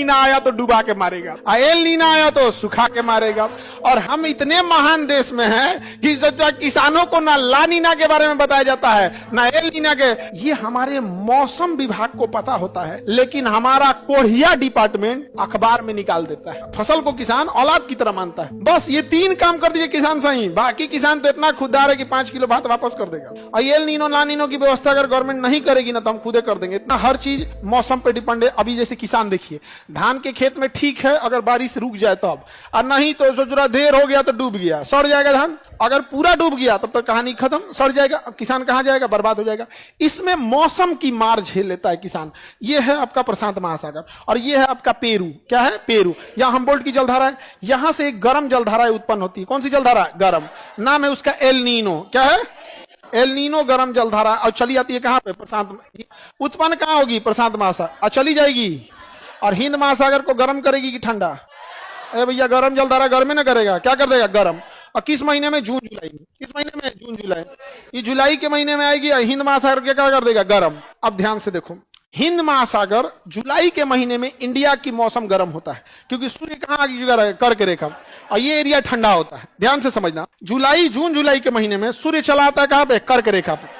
नीना आया तो डुबा के मारेगा, एल नीना आया तो सुखा के मारेगा। और हम इतने महान देश में हैं कि किसानों को ना ला नीना के बारे में बताया जाता है ना एल नीना के। ये हमारे मौसम विभाग को पता होता है, लेकिन हमारा कोढ़िया डिपार्टमेंट अखबार में निकाल देता है। फसल को किसान औलाद की तरह मानता है। बस ये 3 काम कर दिए किसान सही, बाकी किसान तो इतना खुददार है कि 5 किलो भात वापस कर देगा। और एल नीनो ला नीनो की व्यवस्था अगर गवर्नमेंट नहीं करेगी ना तो हम खुदे कर देंगे। इतना हर चीज मौसम पे डिपेंड है। अभी जैसे किसान देखिए, धान के खेत में ठीक है अगर बारिश रुक जाए तब, और नहीं तो सोच रहा देर हो गया तो डूब गया, सड़ जाएगा धान। अगर पूरा डूब गया तब तो कहानी खत्म, सड़ जाएगा। अब किसान कहां जाएगा? बर्बाद हो जाएगा। इसमें मौसम की मार झेल लेता है किसान। ये है आपका प्रशांत महासागर और ये है आपका पेरू। क्या है? पेरू। यहां हम्बोल्ट की जलधारा है, यहां से एक गर्म जलधारा उत्पन्न होती है। कौन सी जलधारा? गर्म। नाम है उसका एल नीनो। क्या है? एल नीनो गर्म जलधारा। और चली जाती है कहां पे? प्रशांत। उत्पन्न कहां होगी? प्रशांत महासागर। और चली जाएगी और हिंद महासागर को गर्म करेगी कि ठंडा? अरे भैया गर्म जलधारा गर्म ना करेगा, क्या कर देगा? गर्म। और किस महीने में? जून जुलाई में। किस महीने में? जून जुलाई। ये जुलाई के महीने में आएगी और हिंद महासागर के क्या कर देगा? गर्म। अब ध्यान से देखो, हिंद महासागर जुलाई के महीने में इंडिया की मौसम गर्म होता है, क्योंकि सूर्य कहां आगे? कर्क रेखा, और ये एरिया ठंडा होता है। ध्यान से समझना, जून जुलाई के महीने में सूर्य चला आता है कहां पे? कर्क रेखा पे।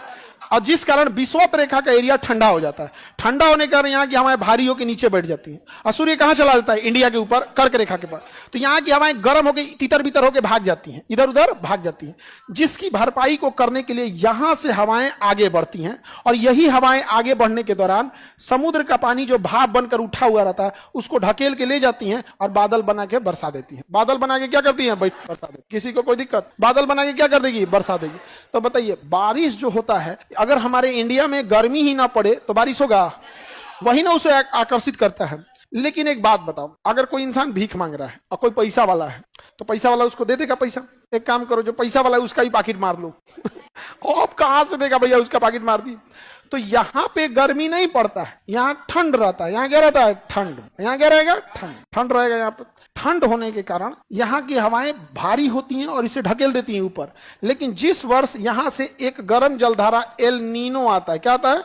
और जिस कारण विषुवत रेखा का एरिया ठंडा हो जाता है। ठंडा होने के कारण यहाँ की हवाएं भारी होकर नीचे बैठ जाती हैं और सूर्य कहां चला जाता है? इंडिया के ऊपर, कर्क रेखा के पास। तो यहाँ की हवाएं गर्म होकर तितर बितर होकर भाग जाती हैं, इधर उधर भाग जाती हैं, जिसकी भरपाई को करने के लिए यहां से हवाएं आगे बढ़ती हैं। और यही हवाएं आगे बढ़ने के दौरान समुद्र का पानी जो भाप बनकर उठा हुआ रहता है उसको ढकेल के ले जाती हैं और बादल बना के बरसा देती हैं। बादल बना के क्या करती हैं? बरसा देती। किसी को कोई दिक्कत? बादल बना के क्या कर देगी? बरसा देगी। तो बताइए, बारिश जो होता है, अगर हमारे इंडिया में गर्मी ही ना पड़े तो बारिश होगा? वही ना उसे आकर्षित करता है। लेकिन एक बात बताओ, अगर कोई इंसान भीख मांग रहा है और कोई पैसा वाला है, तो पैसा वाला उसको दे देगा पैसा? एक काम करो, जो पैसा वाला है उसका ही पाकिट मार लो। अब कहां से देगा भैया? उसका पाकिट मार दी। तो यहाँ पे गर्मी नहीं पड़ता है, यहाँ ठंड रहता है। यहाँ क्या रहता है? ठंड। यहाँ क्या रहेगा? ठंड। ठंड रहेगा। यहाँ पे ठंड होने के कारण यहाँ की हवाएं भारी होती हैं और इसे ढकेल देती हैं ऊपर। लेकिन जिस वर्ष यहाँ से एक गर्म जलधारा एल नीनो आता है, क्या आता है?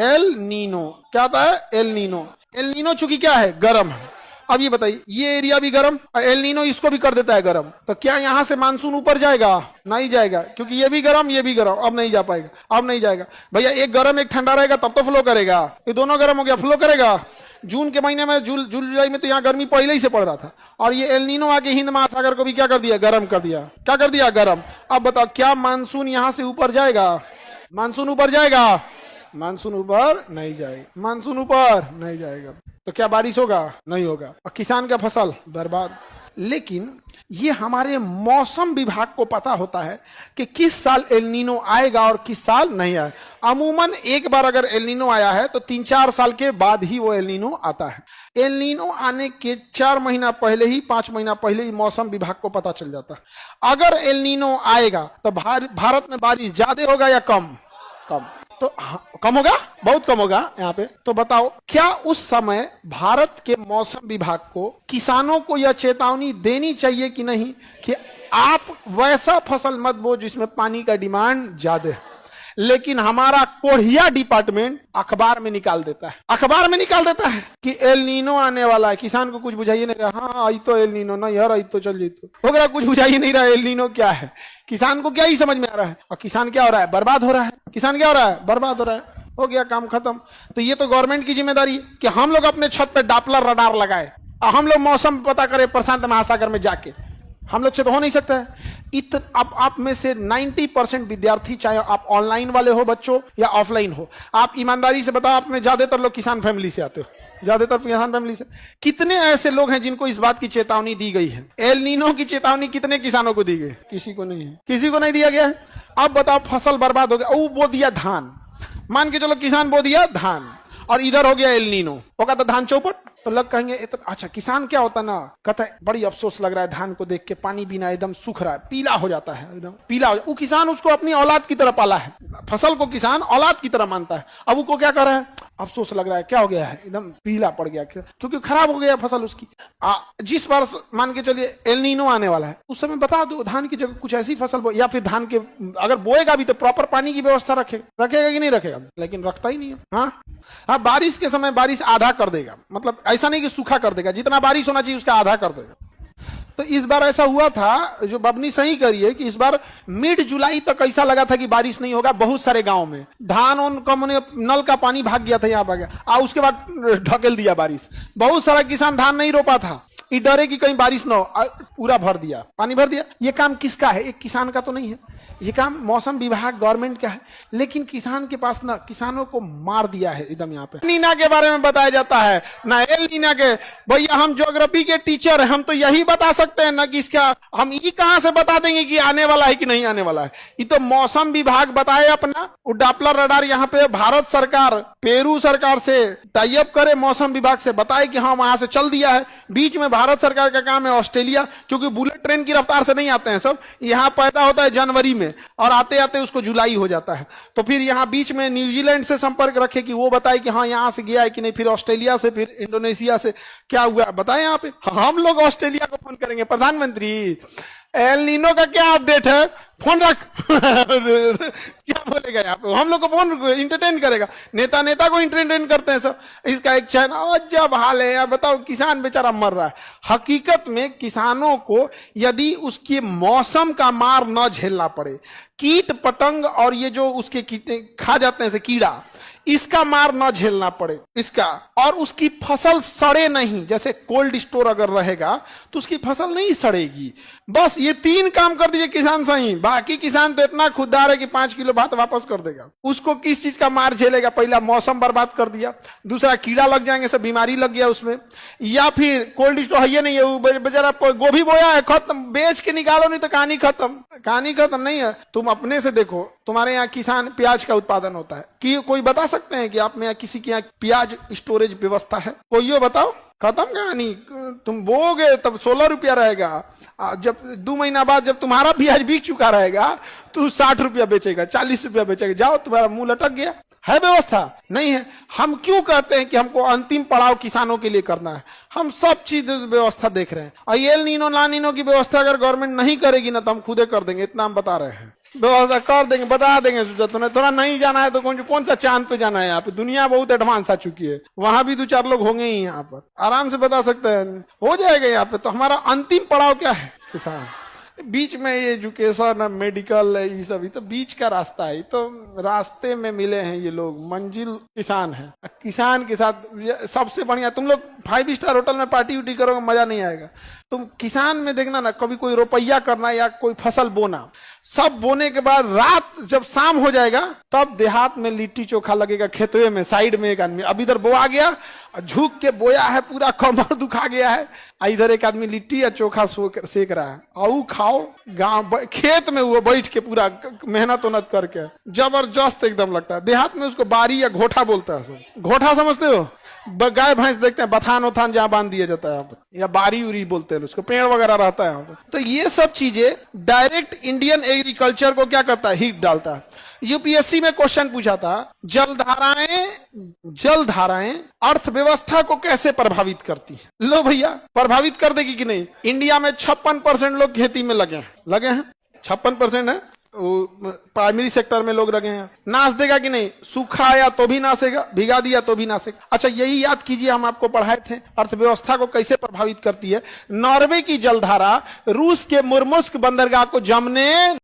El Nino. क्या आता है? El Nino. एल नीनो चूंकि क्या है? गर्म है। अब ये बताइए, ये एरिया भी गर्म और एल नीनो इसको भी कर देता है गर्म, तो क्या यहाँ से मानसून ऊपर जाएगा? नहीं जाएगा, क्योंकि ये भी गर्म ये भी गर्म। अब नहीं जा पाएगा, अब नहीं जाएगा भैया। एक गर्म एक ठंडा रहेगा तब तो फ्लो करेगा। ये दोनों गर्म हो गया, फ्लो करेगा। जून के महीने में, जून जुलाई में तो यहाँ गर्मी पहले ही से पड़ रहा था, और ये एल नीनो आके हिंद महासागर को भी क्या कर दिया? गर्म कर दिया। क्या कर दिया? गर्म। अब बताओ, क्या मानसून यहाँ से ऊपर जाएगा? मानसून ऊपर जाएगा? मानसून ऊपर नहीं जाएगा। मानसून ऊपर नहीं जाएगा तो क्या बारिश होगा? नहीं होगा, और किसान का फसल बर्बाद। लेकिन ये हमारे मौसम विभाग को पता होता है कि किस साल एल नीनो आएगा और किस साल नहीं आए। अमूमन एक बार अगर एल नीनो आया है तो 3-4 साल के बाद ही वो एल नीनो आता है। एल नीनो आने के 4 महीना पहले ही, 5 महीना पहले ही मौसम विभाग को पता चल जाता है। अगर एल नीनो आएगा तो भारत में बारिश ज्यादा होगा या कम? कम। तो कम होगा, बहुत कम होगा यहाँ पे। तो बताओ, क्या उस समय भारत के मौसम विभाग को किसानों को यह चेतावनी देनी चाहिए कि नहीं कि आप वैसा फसल मत बो जिसमें पानी का डिमांड ज्यादा है? लेकिन हमारा कोढ़िया डिपार्टमेंट अखबार में निकाल देता है। अखबार में निकाल देता है कि एल नीनो आने वाला है। किसान को कुछ बुझाइए नहीं रहा। हाँ आई तो एल नीनो ना यार, आई तो चल जीतो हो गया, कुछ बुझाइए नहीं रहा एल नीनो क्या है। किसान को क्या ही समझ में आ रहा है, और किसान क्या हो रहा है? बर्बाद हो रहा है। किसान क्या हो रहा है? बर्बाद हो रहा है। हो गया, काम खत्म। तो ये तो गवर्नमेंट की जिम्मेदारी है कि हम लोग अपने छत पे डॉपलर रडार लगाए और हम लोग मौसम पता करें प्रशांत महासागर में जाके। हम लोग से तो हो नहीं सकता है। अब आप में से 90% विद्यार्थी, चाहे आप ऑनलाइन वाले हो बच्चों या ऑफलाइन हो, आप ईमानदारी से बताओ, आप में ज्यादातर लोग किसान फैमिली से आते हो। ज्यादातर किसान फैमिली से। कितने ऐसे लोग हैं जिनको इस बात की चेतावनी दी गई है? एल नीनो की चेतावनी कितने किसानों को दी गई? किसी को नहीं है, किसी को नहीं दिया गया है। अब बताओ, फसल बर्बाद हो गया। वो बो दिया धान, मान के चलो किसान बो दिया धान, और इधर हो गया एल नीनो, होगा तो धान चौपट। तो लोग कहेंगे अच्छा किसान क्या होता ना, कहता है बड़ी अफसोस लग रहा है धान को देख के, पानी बिना एकदम सूख रहा है, पीला हो जाता है, एकदम पीला हो जाता है। वो किसान उसको अपनी औलाद की तरह पाला है, फसल को किसान औलाद की तरह मानता है। अब वो क्या कर रहा है? अफसोस लग रहा है, क्या हो गया है, एकदम पीला पड़ गया, क्योंकि खराब हो गया फसल उसकी। जिस वर्ष मान के चलिए एल नीनो आने वाला है, उस समय बता दो धान की जगह कुछ ऐसी फसल बो, या फिर धान के अगर बोएगा भी तो प्रॉपर पानी की व्यवस्था रखेगा कि नहीं रखेगा? लेकिन रखता ही नहीं है। हाँ, बारिश के समय बारिश आधा कर देगा, मतलब ऐसा नहीं कि सूखा कर देगा, जितना बारिश होना चाहिए उसका आधा कर देगा। तो इस बार ऐसा हुआ था, जो बबनी सही करिए कि इस बार मिड जुलाई तक ऐसा लगा था कि बारिश नहीं होगा। बहुत सारे गांव में धान उन कमने नल का पानी भाग गया था, यहाँ भाग गया, उसके बाद ढकेल दिया बारिश। बहुत सारा किसान धान नहीं रोपा था, ये डरे कि कहीं बारिश ना हो, पूरा भर दिया, पानी भर दिया। ये काम किसका है? एक किसान का तो नहीं है, ये काम मौसम विभाग गवर्नमेंट का है। लेकिन किसान के पास ना, किसानों को मार दिया है एकदम। यहाँ पे नीना के बारे में बताया जाता है ना, एल नीना के। भैया हम ज्योग्राफी के टीचर हैं, हम तो यही बता सकते हैं ना कि इसका हम ये कहां से बता देंगे कि आने वाला है कि नहीं आने वाला है। ये तो मौसम विभाग बताए अपना, डापलर रडार यहाँ पे भारत सरकार पेरू सरकार से टाई अप करे, मौसम विभाग से बताए कि हाँ वहां से चल दिया है। बीच में भारत सरकार का काम है ऑस्ट्रेलिया, क्योंकि बुलेट ट्रेन की रफ्तार से नहीं आते हैं सब, यहाँ पैदा होता है जनवरी में और आते आते उसको जुलाई हो जाता है। तो फिर यहाँ बीच में न्यूजीलैंड से संपर्क रखे कि वो बताए कि हाँ यहाँ से गया है कि नहीं, फिर ऑस्ट्रेलिया से, फिर इंडोनेशिया से क्या हुआ बताए। यहाँ पे हम लोग ऑस्ट्रेलिया को फोन करेंगे, प्रधानमंत्री एल नीनो का क्या अपडेट है, फोन रख क्या बोलेगा यहाँ पे, हम लोग को फोन इंटरटेन करेगा। नेता को इंटरटेन करते हैं सब, इसका एक चैन। और जब हाल है बताओ, किसान बेचारा मर रहा है। हकीकत में किसानों को यदि उसके मौसम का मार न झेलना पड़े, कीट पतंग और ये जो उसके खा जाते हैं कीड़ा, इसका मार न झेलना पड़े इसका, और उसकी फसल सड़े नहीं, जैसे कोल्ड स्टोर अगर रहेगा तो उसकी फसल नहीं सड़ेगी। बस ये 3 काम कर दीजिए किसान सही। बाकी किसान तो इतना खुददार है कि 5 किलो भात वापस कर देगा। उसको किस चीज का मार झेलेगा? पहला मौसम बर्बाद कर दिया, दूसरा कीड़ा लग जाएंगे, सब बीमारी लग गया उसमें, या फिर कोल्ड स्टोर है ये नहीं है, बेचारा गोभी बोया है, खत्म, बेच के निकालो नहीं तो कहानी खत्म। कहानी खत्म नहीं है। तुम अपने से देखो, तुम्हारे यहाँ किसान प्याज का उत्पादन होता है कि कोई बता सकते हैं कि आप में यहाँ किसी के यहाँ प्याज स्टोरेज व्यवस्था है? कोई यो बताओ, खत्म कहानी। तुम बोगे तब 16 रुपया रहेगा, जब 2 महीना बाद जब तुम्हारा प्याज बिक चुका रहेगा तो 60 रुपया बेचेगा, 40 रुपया बेचेगा। जाओ, तुम्हारा मुंह लटक गया। है व्यवस्था? नहीं है। हम क्यों कहते हैं कि हमको अंतिम पड़ाव किसानों के लिए करना है? हम सब चीज व्यवस्था देख रहे हैं। और एल नीनो ला नीनो की व्यवस्था अगर गवर्नमेंट नहीं करेगी ना तो हम खुदे कर देंगे, इतना हम बता रहे हैं। व्यवस्था कर देंगे, बता देंगे। तुम्हें थोड़ा नहीं जाना है तो कौन सा चांद पे जाना है? यहाँ पे दुनिया बहुत एडवांस आ चुकी है, वहां भी 2-4 लोग होंगे ही, यहाँ पर आराम से बता सकते हैं, हो जाएगा यहाँ पे। तो हमारा अंतिम पड़ाव क्या है? किसान। बीच में ये एजुकेशन, मेडिकल, ये सब, ये तो बीच का रास्ता है। तो रास्ते में मिले हैं ये लोग, मंजिल किसान है। किसान के साथ सबसे बढ़िया, तुम लोग 5 स्टार होटल में पार्टी उटी करोगे, मजा नहीं आएगा। तुम किसान में देखना ना, कभी कोई रुपया करना या कोई फसल बोना, सब बोने के बाद रात जब शाम हो जाएगा तब देहात में लिट्टी चोखा लगेगा, खेतवे में साइड में एक आदमी, अब इधर बोआ गया, झुक के बोया है, पूरा कमर दुखा गया है, इधर एक आदमी लिट्टी या चोखा सेक रहा है, और खाओ गांव खेत में वो बैठ के पूरा मेहनत उन्नत करके, जबरदस्त एकदम लगता है। देहात में उसको बारी या घोटा बोलता है। घोटा समझते हो? गाय भैंस देखते हैं, बथान उथान जहां बांध दिया जाता है, या बारी उरी बोलते हैं उसको, पेड़ वगैरह रहता है। तो ये सब चीजें डायरेक्ट इंडियन एग्रीकल्चर को क्या करता है? हिट डालता है। यूपीएससी में क्वेश्चन पूछा था, जलधाराएं अर्थव्यवस्था को कैसे प्रभावित करती है? लो भैया, प्रभावित कर देगी कि नहीं? इंडिया में 56% लोग खेती में लगे हैं, 56% है प्राइमरी सेक्टर में लोग लगे हैं। नाश देगा कि नहीं? सूखा आया तो भी नाशेगा, भिगा दिया तो भी नाशेगा। अच्छा, यही याद कीजिए, हम आपको पढ़ाए थे अर्थव्यवस्था को कैसे प्रभावित करती है। नॉर्वे की जलधारा रूस के मुर्मस्क बंदरगाह को जमने